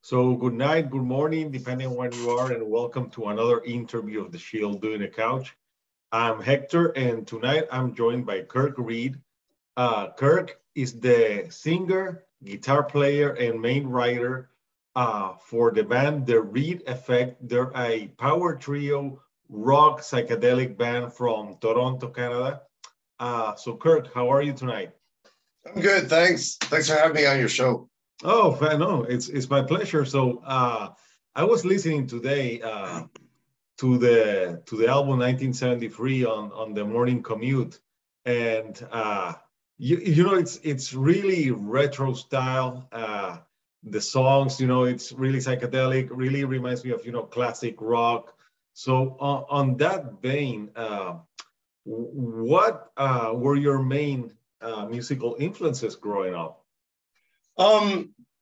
So good night, good morning, depending on where you are, and welcome to another interview of the Shield Doing a Couch. I'm Hector, and tonight I'm joined by Kirk Reed. Kirk is the singer, guitar player, and main writer for the band The Reed Effect. They're a power trio, rock psychedelic band from Toronto, Canada. So Kirk, how are you tonight? I'm good, thanks. Thanks for having me on your show. Oh, no, it's my pleasure. So I was listening today to the album 1973 on the morning commute, and you know it's really retro style. The songs, it's really psychedelic. Really reminds me of classic rock. So on that vein, what were your main musical influences growing up?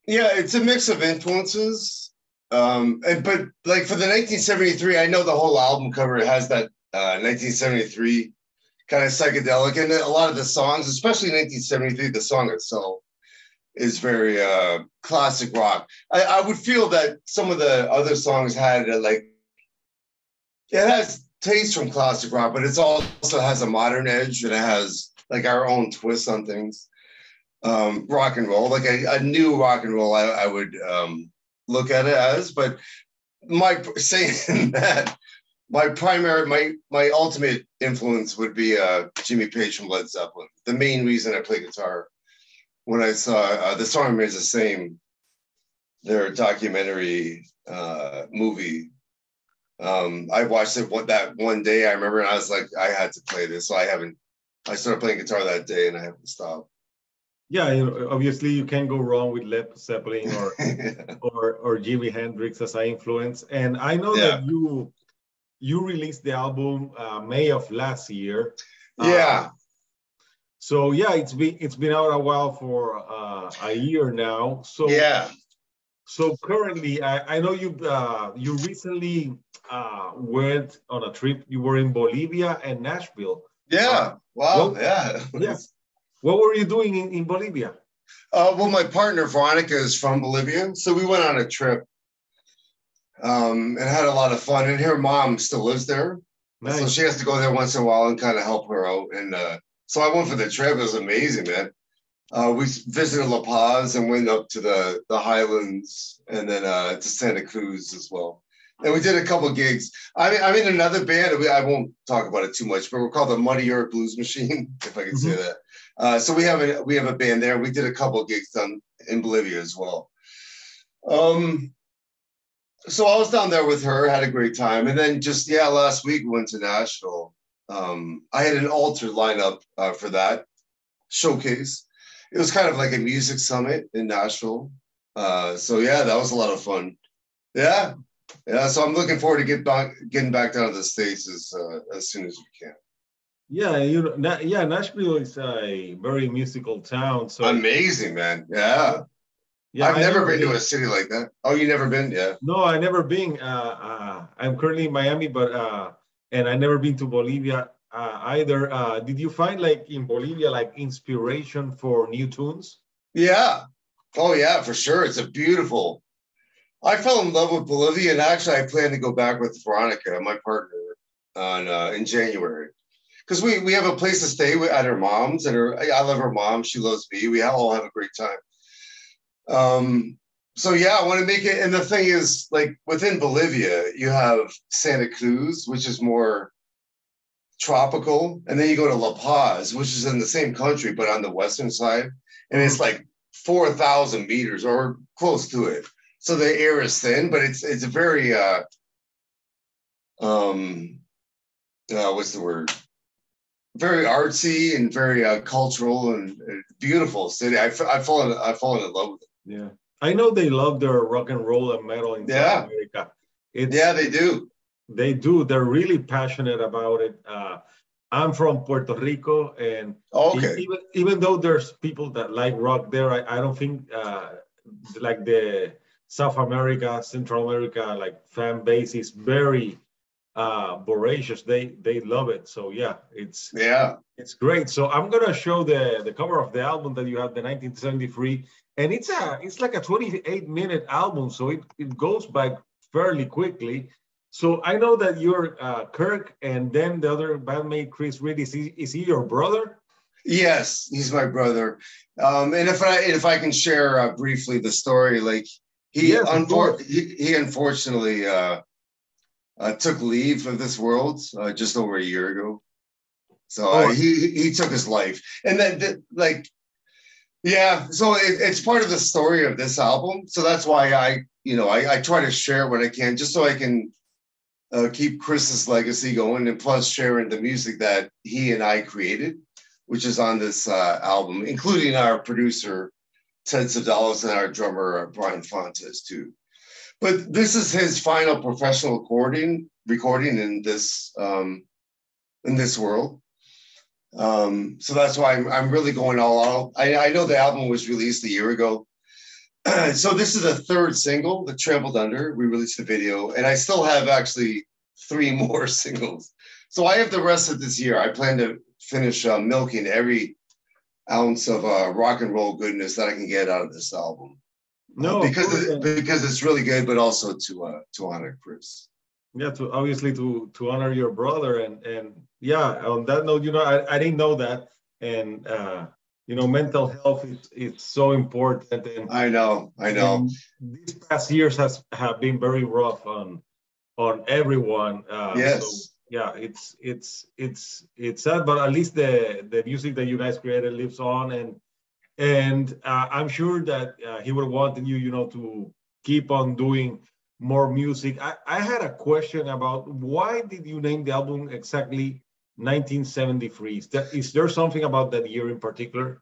Yeah, it's a mix of influences. But like for the 1973, I know the whole album cover has that 1973 kind of psychedelic, and a lot of the songs, especially 1973, the song itself is very classic rock. I would feel that some of the other songs had it has taste from classic rock, but it also has a modern edge, and it has like our own twist on things. Rock and roll, like a new rock and roll, I would look at it as. But saying that, my ultimate influence would be Jimmy Page from Led Zeppelin. The main reason I play guitar, when I saw The Song Remains the Same, their documentary movie, I watched it that one day. I remember, and I was like, I had to play this. So I started playing guitar that day, and I haven't stopped. Yeah, obviously you can't go wrong with Led Zeppelin or Jimi Hendrix as an influence. And I know that you released the album May of last year. Yeah. So yeah, it's been out a while for a year now. So yeah. So currently, I know you recently went on a trip. You were in Bolivia and Nashville. Yeah. Wow. Yeah. Yes. What were you doing in Bolivia? Well, my partner, Veronica, is from Bolivia. So we went on a trip and had a lot of fun. And her mom still lives there. Nice. So she has to go there once in a while and kind of help her out. And so I went for the trip. It was amazing, man. We visited La Paz and went up to the Highlands and then to Santa Cruz as well. And we did a couple of gigs. I'm in another band. I won't talk about it too much, but we're called the Muddy Earth Blues Machine, if I can say that. So we have a band there. We did a couple of gigs done in Bolivia as well. So I was down there with her, had a great time. And then last week we went to Nashville. I had an altered lineup for that showcase. It was kind of like a music summit in Nashville. So yeah, that was a lot of fun. Yeah. So I'm looking forward to getting back down to the States as soon as we can. Yeah, Nashville is a very musical town. So amazing, man. Yeah. I've never been to a city like that. Oh, you never been? Yeah. No, I never been. I'm currently in Miami, but and I never been to Bolivia either. Did you find in Bolivia inspiration for new tunes? Yeah. Oh yeah, for sure. It's beautiful. I fell in love with Bolivia, and actually I plan to go back with Veronica, my partner, in January. Because we have a place to stay at her mom's, and I love her mom. She loves me. We all have a great time. So yeah, I want to make it. And the thing is, within Bolivia, you have Santa Cruz, which is more tropical, and then you go to La Paz, which is in the same country but on the western side, and it's 4,000 meters or close to it. So the air is thin, but it's a very what's the word? Very artsy and very cultural and beautiful city. I've fallen in love with it. Yeah, I know they love their rock and roll and metal in South America. They do. They do. They're really passionate about it. I'm from Puerto Rico, and even though there's people that like rock there, I don't think the South America, Central America, fan base is very voracious. They love it. So yeah, Yeah. it's great. So I'm gonna show the cover of the album that you have, the 1973, and it's like a 28-minute album, so it goes by fairly quickly. So I know that you're Kirk, and then the other bandmate Chris Reed. Is he your brother? Yes, he's my brother. And if I can share briefly the story, like Yes, of course. he unfortunately took leave of this world just over a year ago. So Oh, he took his life, and then like yeah. So it's part of the story of this album. So that's why I try to share what I can, just so I can keep Chris's legacy going, and plus sharing the music that he and I created, which is on this album, including our producer Ted Sedalis and our drummer Brian Fontes too. But this is his final professional recording in this world. So that's why I'm really going all out. I know the album was released a year ago. So this is the third single, the Trampled Under. We released the video, and I still have actually 3 more singles. So I have the rest of this year. I plan to finish milking every ounce of rock and roll goodness that I can get out of this album. no, Because it's really good, but also to honor Chris. yeah, obviously to honor your brother, and yeah. On that note, I didn't know that, and mental health is so important, and I know. and these past years have been very rough on everyone. Yes. So yeah, it's sad, but at least the music that you guys created lives on, and I'm sure that he would want you to keep on doing more music. I had a question about why did you name the album exactly 1973? Is there something about that year in particular?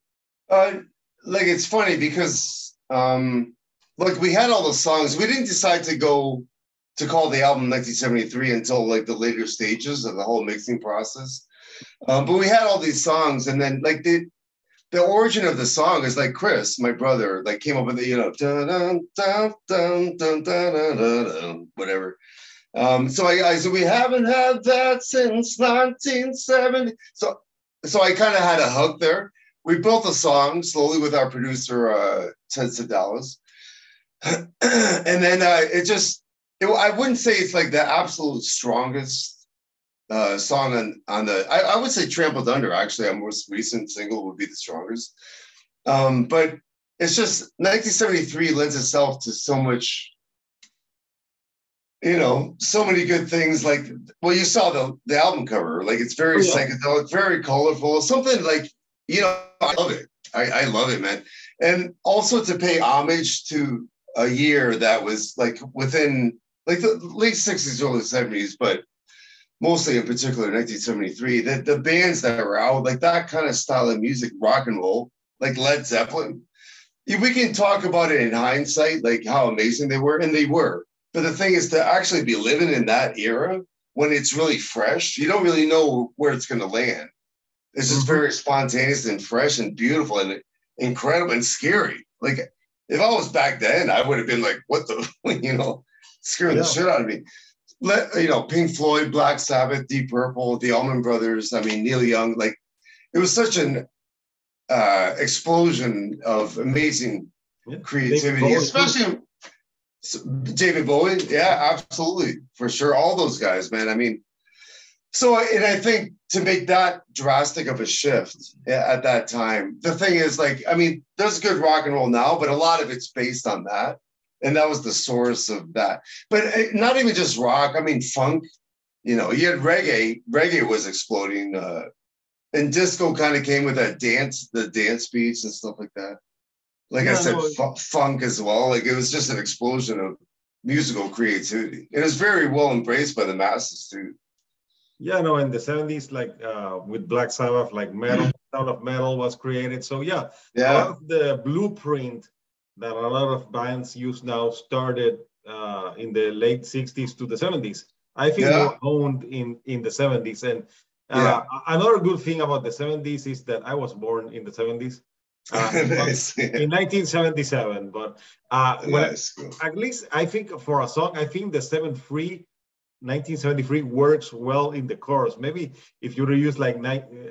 Like it's funny because like we had all the songs. We didn't decide to call the album 1973 until like the later stages of the whole mixing process. But we had all these songs, and then like the origin of the song is like Chris, my brother, like came up with the dun, dun, dun, dun, dun, dun, dun, dun, whatever. So I said we haven't had that since 1970. So I kind of had a hook there. We built a song slowly with our producer Ted Sedalis, and then I wouldn't say it's like the absolute strongest song on the. I would say "Trampled Under." Actually, our most recent single would be the strongest. But it's just 1973 lends itself to so much. So many good things. Like, well, you saw the album cover. Like, it's very psychedelic, very colorful. Something like, I love it. I love it, man. And also to pay homage to a year that was like within like the late 60s, early 70s, but mostly in particular 1973, that the bands that were out, like that kind of style of music, rock and roll, like Led Zeppelin. We can talk about it in hindsight, like how amazing they were, and they were. But the thing is to actually be living in that era when it's really fresh, you don't really know where it's going to land. It's just very spontaneous and fresh and beautiful and incredible and scary. Like if I was back then, I would have been like, what the, scaring the shit out of me. Pink Floyd, Black Sabbath, Deep Purple, the Allman Brothers. I mean, Neil Young. Like it was such an explosion of amazing creativity, especially David Bowie. Yeah, absolutely, for sure. All those guys, man. I mean, and I think to make that drastic of a shift at that time, the thing is, like, I mean, there's good rock and roll now, but a lot of it's based on that. And that was the source of that. But not even just rock. I mean, funk, you had reggae. Reggae was exploding. And disco kind of came with the dance beats and stuff like that. Like I said, funk as well. Like it was just an explosion of musical creativity. It was very well embraced by the masses too. Yeah, no, in the 70s, like with Black Sabbath, like metal, sound of metal was created. So a lot of the blueprint that a lot of bands use now started in the late 60s to the 70s. I think more owned in the 70s. And another good thing about the 70s is that I was born in the 70s. In 1977, but at least I think for a song, I think the 7-3 1973 works well in the chorus. Maybe if you use like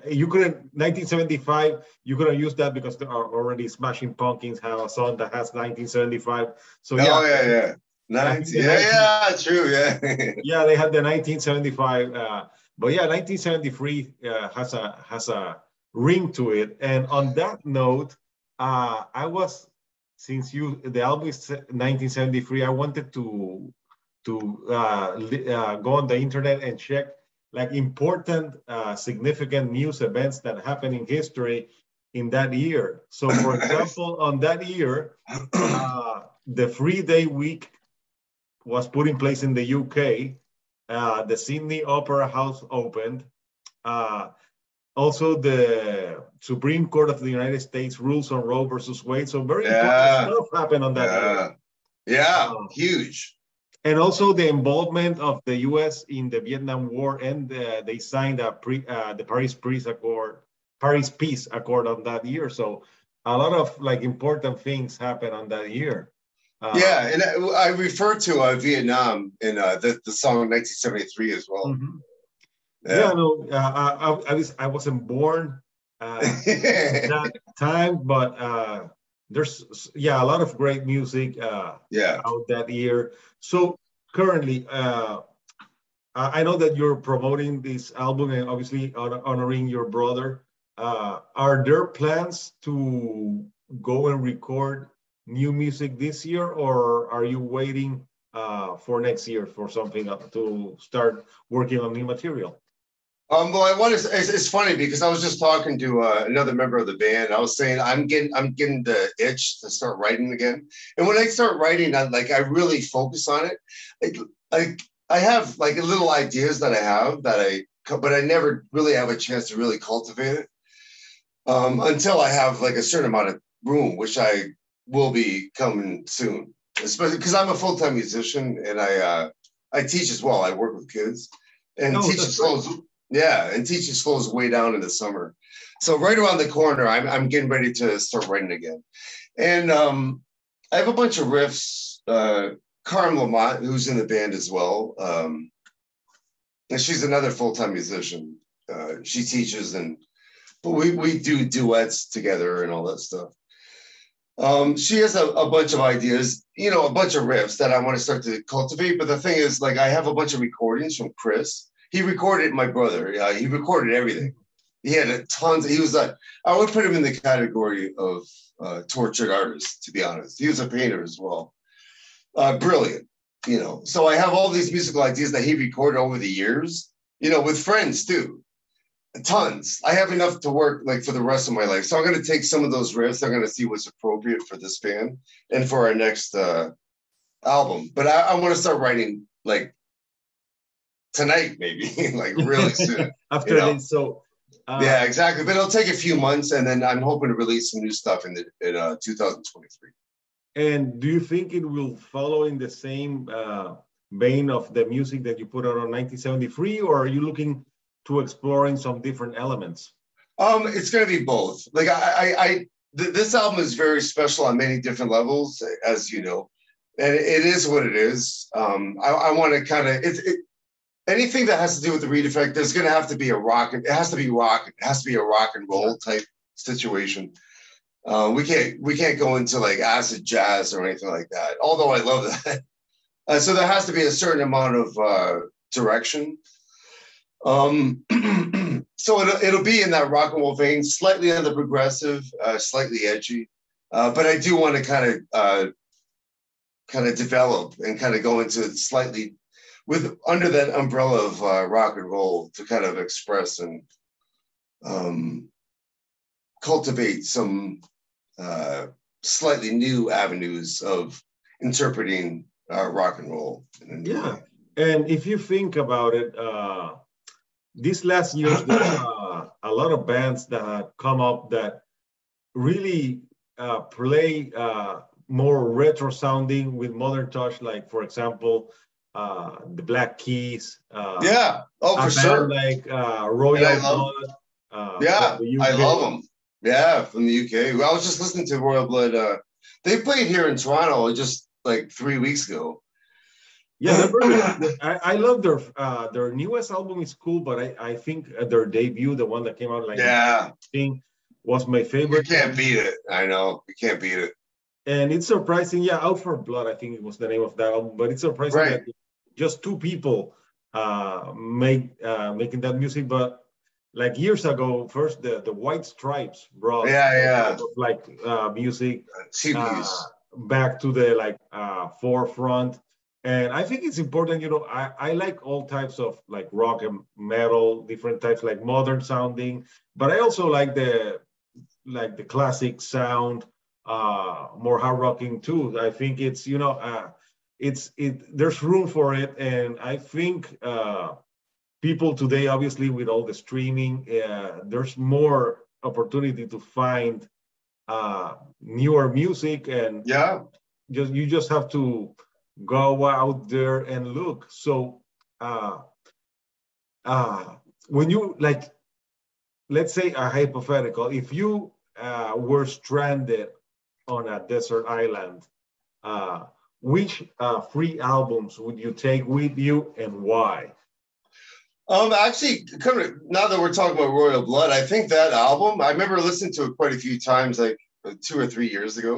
you couldn't 1975, you couldn't use that because there are already Smashing Pumpkins have a song that has 1975. So yeah, oh yeah, 19, yeah, true, yeah, yeah, they had the 1975, but yeah, 1973 has a ring to it. And on that note, since the album is 1973, I wanted to go on the internet and check like important, significant news events that happened in history in that year. So, for example, on that year, the 3-day week was put in place in the UK. The Sydney Opera House opened. Also, the Supreme Court of the United States rules on Roe versus Wade. So very important stuff happened on that year. Yeah, huge. And also the involvement of the U.S. in the Vietnam War, and they signed the Paris Peace Accord on that year. So a lot of like important things happened on that year. Yeah, and I refer to Vietnam in the song 1973 as well. Mm-hmm. Yeah, no, I wasn't born at that time, but there's a lot of great music out that year. So currently, I know that you're promoting this album and obviously honoring your brother. Are there plans to go and record new music this year, or are you waiting for next year for something to start working on new material? Well, it's funny because I was just talking to another member of the band. I was saying I'm getting the itch to start writing again. And when I start writing, I really focus on it. I have like little ideas that I have but I never really have a chance to really cultivate it until I have like a certain amount of room, which I will be coming soon. Especially because I'm a full-time musician and I teach as well. I work with kids and teaching slows. Yeah, and teaching slows way down in the summer. So right around the corner, I'm getting ready to start writing again. And I have a bunch of riffs. Carm Lamont, who's in the band as well. And she's another full-time musician. She teaches, but we do duets together and all that stuff. She has a bunch of ideas, a bunch of riffs that I want to start to cultivate. But the thing is, like, I have a bunch of recordings from Chris. He recorded my brother. He recorded everything. He had tons. I would put him in the category of tortured artist, to be honest. He was a painter as well. Brilliant, So I have all these musical ideas that he recorded over the years, with friends too. Tons. I have enough to work like for the rest of my life. So I'm going to take some of those riffs. I'm going to see what's appropriate for this band and for our next album. But I want to start writing like tonight, maybe like really soon. After this, so yeah, exactly. But it'll take a few months, and then I'm hoping to release some new stuff in 2023. And do you think it will follow in the same vein of the music that you put out on 1973, or are you looking to exploring some different elements? It's going to be both. Like this album is very special on many different levels, as you know, and it is what it is. I want to kind of anything that has to do with the Reed effect. There's going to have to be it has to be rock. It has to be a rock and roll type situation. We can't go into like acid jazz or anything like that. Although I love that. So there has to be a certain amount of direction. So it'll be in that rock and roll vein, slightly on the progressive, slightly edgy, but I do want to kind of develop and kind of go into slightly under that umbrella of rock and roll to kind of express and cultivate some slightly new avenues of interpreting rock and roll. Yeah, and if you think about it. These last years, there's a lot of bands that come up that really play more retro sounding with modern touch. Like, for example, the Black Keys. For sure. Like Royal Blood. I love them. Yeah, from the UK. I was just listening to Royal Blood. They played here in Toronto just like 3 weeks ago. Yeah, I love their newest album is cool, but I think their debut, the one that came out like thing, was my favorite. You can't beat it. I know. You can't beat it. And it's surprising, yeah, Out for Blood, I think it was the name of that album, but it's surprising that just two people making that music. But like years ago, first the White Stripes brought like music back to the like forefront. And I think it's important, you know, I like all types of like rock and metal, different types, like modern sounding, but I also like the classic sound, more hard rocking too. I think it's, you know, there's room for it. And I think people today, obviously with all the streaming, there's more opportunity to find newer music, and you just have to go out there and look. So when you like, let's say a hypothetical, if you were stranded on a desert island, which three albums would you take with you and why? Actually, now that we're talking about Royal Blood, I think that album, I remember listening to it quite a few times, like 2 or 3 years ago.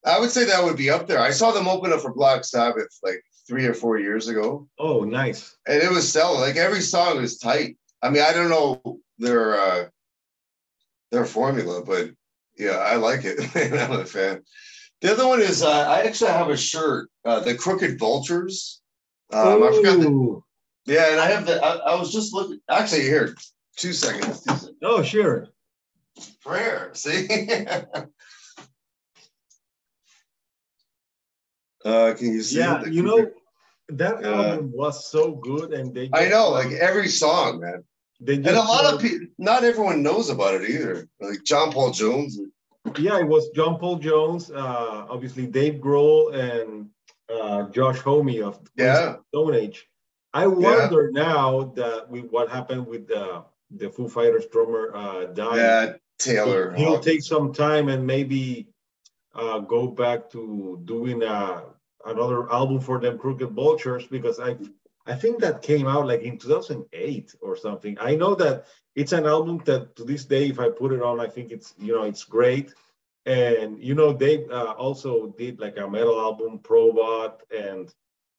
I would say that would be up there. I saw them open up for Black Sabbath like 3 or 4 years ago. Oh, nice. And it was selling. Like every song was tight. I mean, I don't know their formula, but yeah, I like it. I'm a fan. The other one is I actually have a shirt, the Crooked Vultures. I forgot and I have I was just looking. Actually, here, 2 seconds. Oh, sure. Prayer. See. Can you see? Yeah, you know, that album was so good, and I know, like every song, man. And a lot of people, not everyone knows about it either. Like John Paul Jones. Yeah, it was John Paul Jones, obviously Dave Grohl, and Josh Homme of Stone Age. I wonder now that with what happened with the Foo Fighters drummer dying. Yeah, Taylor. He'll take some time and maybe go back to doing another album for them, Crooked Vultures, because I think that came out like in 2008 or something. I know that it's an album that to this day, if I put it on, I think it's, you know, it's great. And, you know, they also did like a metal album, Probot, and...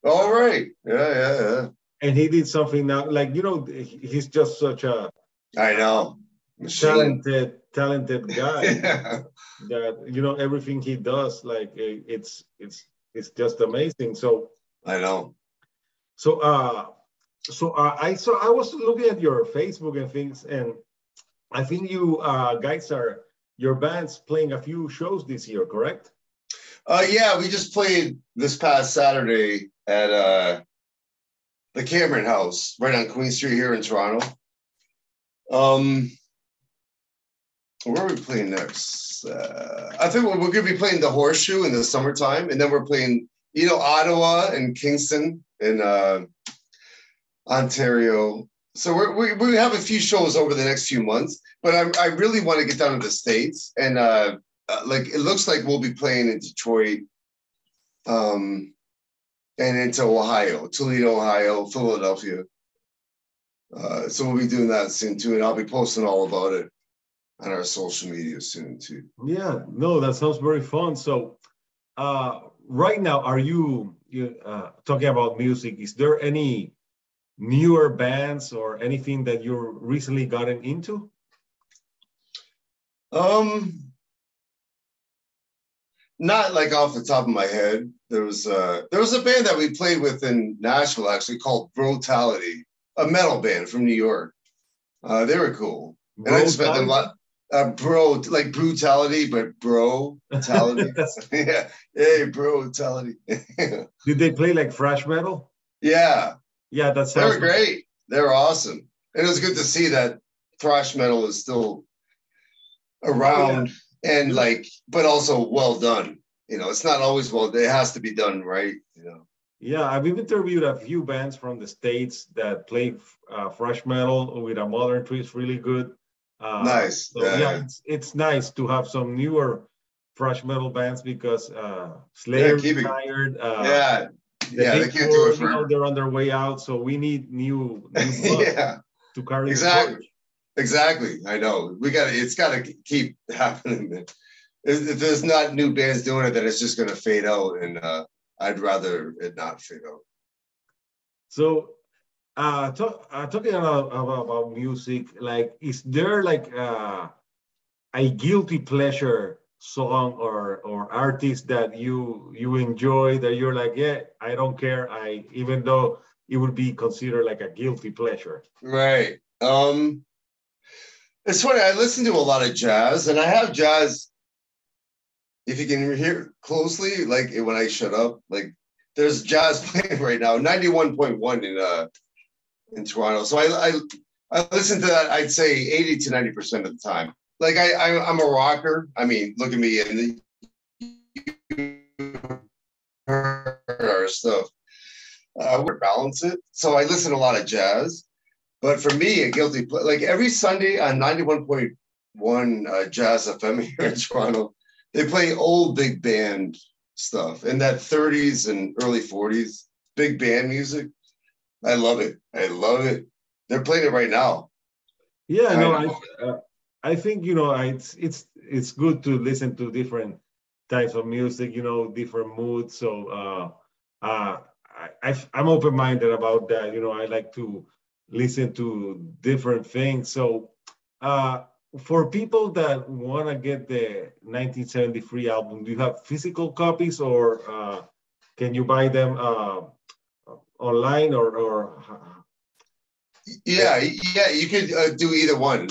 All right. Yeah. And he did something now, like, you know, he's just such a... I know. Talented guy that, you know, everything he does, like, it's just amazing. So... I know. So I was looking at your Facebook and things, and I think you your band's playing a few shows this year, correct? Yeah, we just played this past Saturday at the Cameron House right on Queen Street here in Toronto. Where are we playing next? I think we're going to be playing the Horseshoe in the summertime, and then we're playing, you know, Ottawa and Kingston in Ontario. So we have a few shows over the next few months, but I really want to get down to the States, and like it looks like we'll be playing in Detroit, and into Ohio, Toledo, Ohio, Philadelphia. So we'll be doing that soon too, and I'll be posting all about it on our social media soon too. Yeah, no, that sounds very fun. So right now, are you talking about music? Is there any newer bands or anything that you're recently gotten into? Not like off the top of my head. There was a band that we played with in Nashville actually called Brutality, a metal band from New York. They were cool. And I spent a lot. Like brutality, but bro-tality. Yeah. Hey, bro-tality. Did they play like thrash metal? Yeah. Yeah, that's. They were great. They were awesome. And it was good to see that thrash metal is still around and like, but also well done. You know, it's not always well, it has to be done right, you know. Yeah, I've interviewed a few bands from the States that play thrash metal with a modern twist, really good. Nice. So, it's nice to have some newer thrash metal bands because Slayer retired. yeah, they big can't do four, it for. they're on their way out. So we need new blood Yeah, to carry the exactly. torch. Exactly. I know. It's got to keep happening. If there's not new bands doing it, then it's just going to fade out. And I'd rather it not fade out. So, talking about music, like, is there like a guilty pleasure song or artist that you enjoy that you're like, yeah, I don't care, even though it would be considered like a guilty pleasure? Right. It's funny. I listen to a lot of jazz, and I have jazz. If you can hear closely, like when I shut up, like there's jazz playing right now, 91.1 in Toronto. So I listen to that. I'd say 80 to 90% of the time. Like I'm a rocker. I mean, look at me and our stuff. We balance it. So I listen to a lot of jazz. But for me, a guilty pleasure, like every Sunday on 91.1 Jazz FM here in Toronto, they play old big band stuff in that 30s and early 40s, big band music. I love it. I love it. They're playing it right now. Yeah, no, I think it's good to listen to different types of music, different moods. So I'm open-minded about that. I like to listen to different things. So for people that want to get the 1973 album, do you have physical copies, or can you buy them online or Yeah, you could do either one.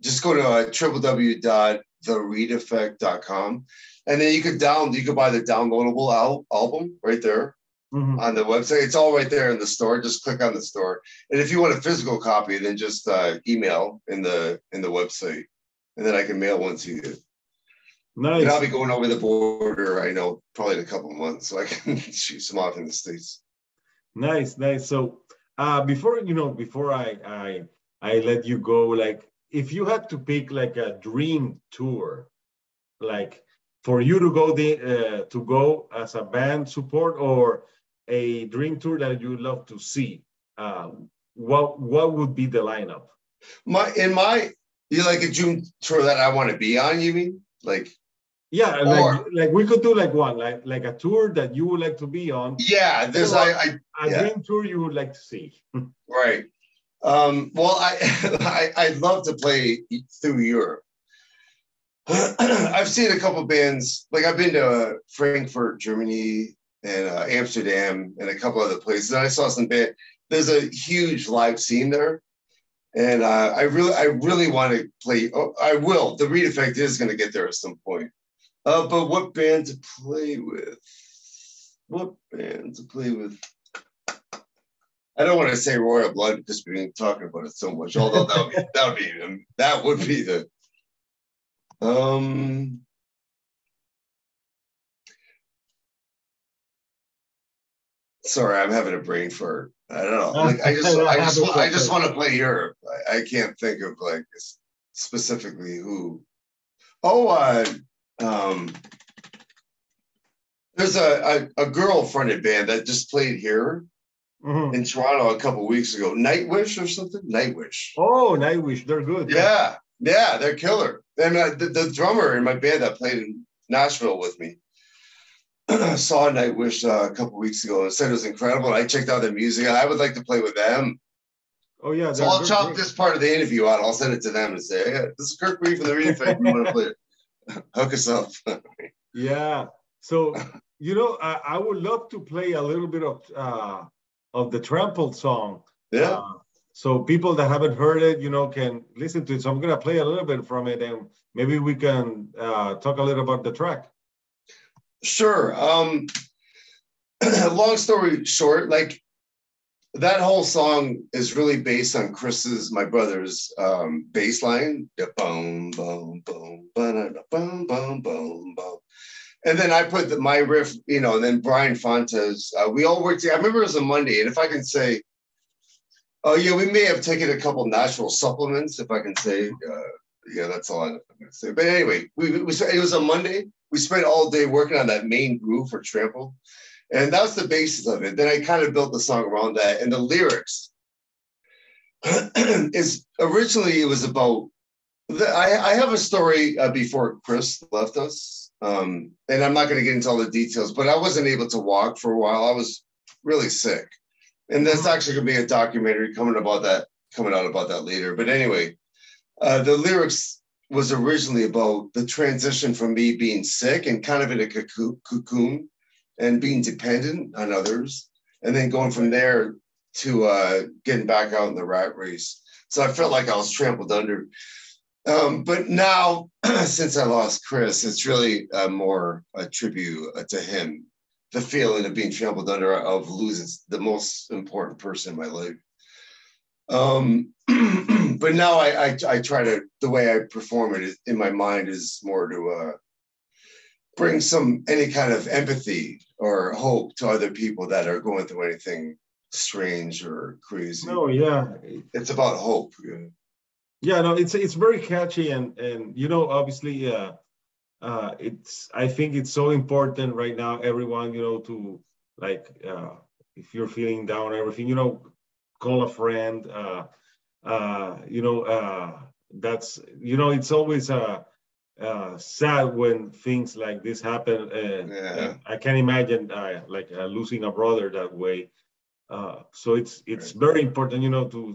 Just go to www.thereedeffect.com, and then you could buy the downloadable album right there on the website. It's all right there in the store. Just click on the store, and if you want a physical copy, then just email in the website, and then I can mail one to you. Nice. And I'll be going over the border, I know, probably in a couple of months, so I can shoot some off in the States. Nice. So before I let you go, like, if you had to pick like a dream tour, like for you to go as a band support, or a dream tour that you love to see, what would be the lineup? You like a dream tour that I want to be on, you mean? Like, yeah, like we could do like one, like a tour that you would like to be on. Yeah, there's a dream tour you would like to see. Right. Well, I'd love to play through Europe. I've seen a couple bands, like I've been to Frankfurt, Germany, and Amsterdam, and a couple other places. And I saw some band. There's a huge live scene there, and I really want to play. Oh, I will. The Reed Effect is going to get there at some point. But what band to play with? I don't want to say Royal Blood because we've been talking about it so much. Although that would be the. Sorry, I'm having a brain fart. I don't know. Like I just want to play Europe. I can't think of like specifically who. There's a girl-fronted band that just played here in Toronto a couple of weeks ago. Nightwish or something? Nightwish. Oh, Nightwish. They're good. Yeah, they're killer. And the drummer in my band that played in Nashville with me saw Nightwish a couple of weeks ago and said it was incredible. I checked out their music. I would like to play with them. Oh, yeah. So I'll chop this part of the interview out. I'll send it to them and say, hey, this is Kirk Reed from the Reed Effect. We want to play it. Hook us up. Yeah. So, I would love to play a little bit of the Trampled song. Yeah. So people that haven't heard it, can listen to it. So I'm going to play a little bit from it, and maybe we can talk a little about the track. Sure. Long story short, like that whole song is really based on my brother's bass line. Boom, boom, boom, boom, boom, boom, boom. And then I put my riff, and then Brian Fontes. We all worked together. I remember it was a Monday, and if I can say, we may have taken a couple natural supplements, if I can say. That's all I'm going to say. But anyway, it was a Monday. We spent all day working on that main groove for Trampled. And that was the basis of it. Then I kind of built the song around that. And the lyrics is originally, it was about, I have a story before Chris left us. And I'm not going to get into all the details, but I wasn't able to walk for a while. I was really sick. And there's actually going to be a documentary coming out about that later. But anyway, the lyrics was originally about the transition from me being sick and kind of in a cocoon and being dependent on others, and then going from there to getting back out in the rat race. So I felt like I was trampled under. But now, since I lost Chris, it's really more a tribute to him, the feeling of being trampled under, of losing the most important person in my life. But now I try to, the way I perform it in my mind is more to bring any kind of empathy or hope to other people that are going through anything strange or crazy. No, yeah. It's about hope. Yeah, no, it's very catchy, and obviously I think it's so important right now, everyone, to like if you're feeling down, everything, call a friend, that's, it's always sad when things like this happen. And I can imagine losing a brother that way. So it's very important,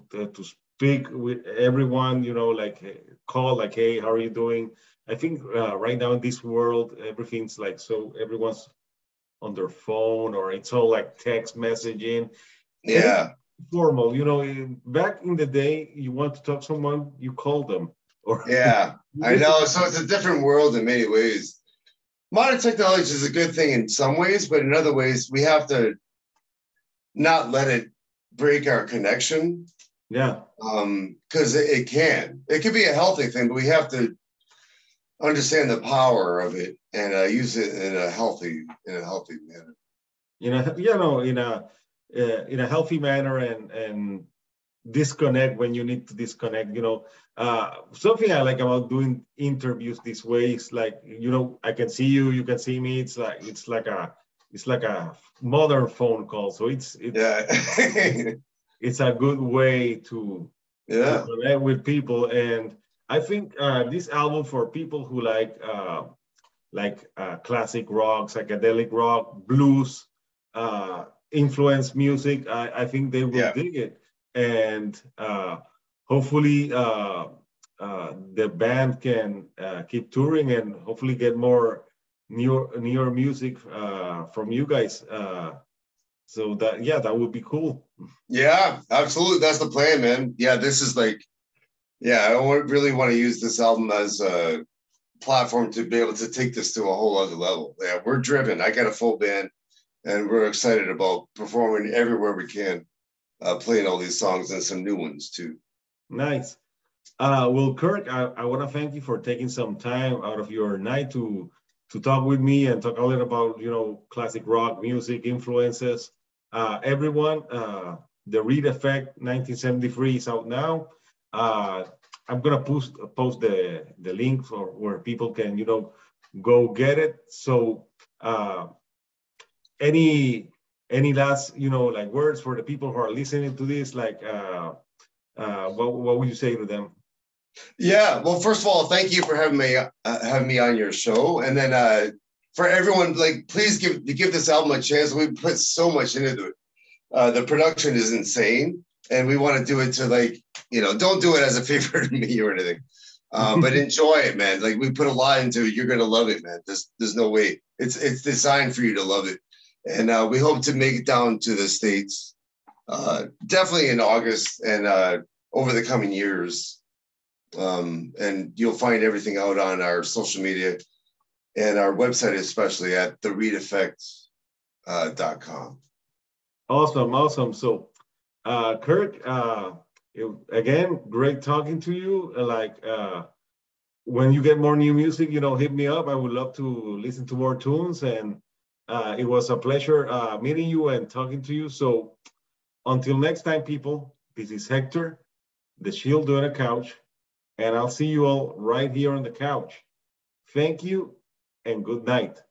to speak with everyone, call, like, hey, how are you doing? I think right now in this world, everything's like, so everyone's on their phone, or it's all like text messaging. Yeah. Formal, back in the day, you want to talk to someone, you call them. Yeah, I know. So it's a different world in many ways. Modern technology is a good thing in some ways, but in other ways, we have to not let it break our connection. Yeah. Because it can be a healthy thing, but we have to understand the power of it and use it in a healthy manner. In a healthy manner, and disconnect when you need to disconnect. Something I like about doing interviews this way is like, I can see you, you can see me. It's like a modern phone call. So it's it's a good way to connect with people. And I think this album, for people who like classic rock, psychedelic rock, blues, influence music, I think they will dig it. And hopefully the band can keep touring and hopefully get more newer music from you guys. So that would be cool. Yeah, absolutely. That's the plan, man. Yeah, this is like, I really want to use this album as a platform to be able to take this to a whole other level. Yeah, we're driven. I got a full band, and we're excited about performing everywhere we can, playing all these songs and some new ones too. Nice. Well, Kirk, I want to thank you for taking some time out of your night to talk with me and talk a little about, classic rock music influences. Everyone, The Reed Effect 1973 is out now. I'm gonna post the link for where people can, go get it. So any last, words for the people who are listening to this, what would you say to them? Yeah, well, first of all, thank you for having me on your show, and then for everyone, please give this album a chance. We put so much into it. The production is insane, and we want to do it to don't do it as a favor to me or anything, but enjoy it, man. We put a lot into it. You're gonna love it, man. There's no way. It's designed for you to love it, and we hope to make it down to the States, definitely in August and over the coming years. And you'll find everything out on our social media and our website, especially at thereedeffect.com. Awesome. So, Kirk, again, great talking to you. When you get more new music, hit me up. I would love to listen to more tunes. And it was a pleasure meeting you and talking to you. So until next time, people, this is Hector, the Shield on a Couch, and I'll see you all right here on the couch. Thank you and good night.